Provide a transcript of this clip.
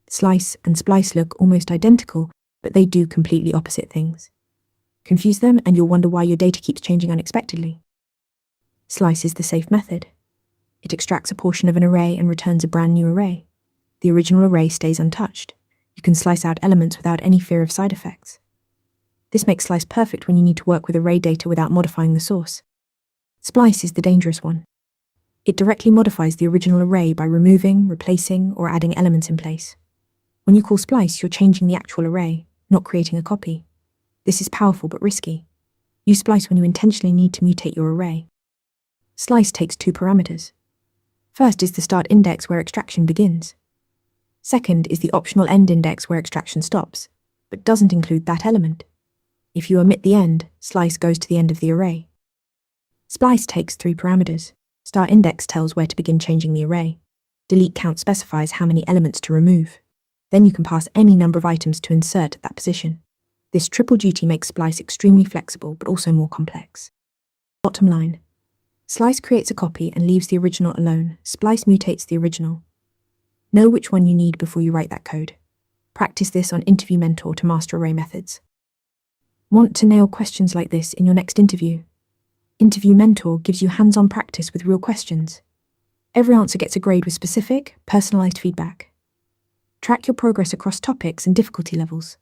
Slice and splice look almost identical, but they do completely opposite things. Confuse them and you'll wonder why your data keeps changing unexpectedly. Slice is the safe method. It extracts a portion of an array and returns a brand new array. The original array stays untouched. You can slice out elements without any fear of side effects. This makes slice perfect when you need to work with array data without modifying the source. Splice is the dangerous one. It directly modifies the original array by removing, replacing, or adding elements in place. When you call splice, you're changing the actual array, not creating a copy. This is powerful but risky. Use splice when you intentionally need to mutate your array. Slice takes two parameters. First is the start index where extraction begins. Second is the optional end index where extraction stops, but doesn't include that element. If you omit the end, slice goes to the end of the array. Splice takes three parameters. Start index tells where to begin changing the array. Delete count specifies how many elements to remove. Then you can pass any number of items to insert at that position. This triple duty makes splice extremely flexible, but also more complex. Bottom line. Slice creates a copy and leaves the original alone. Splice mutates the original. Know which one you need before you write that code. Practice this on Interview Mentor to master array methods. Want to nail questions like this in your next interview? Interview Mentor gives you hands-on practice with real questions. Every answer gets a grade with specific, personalized feedback. Track your progress across topics and difficulty levels.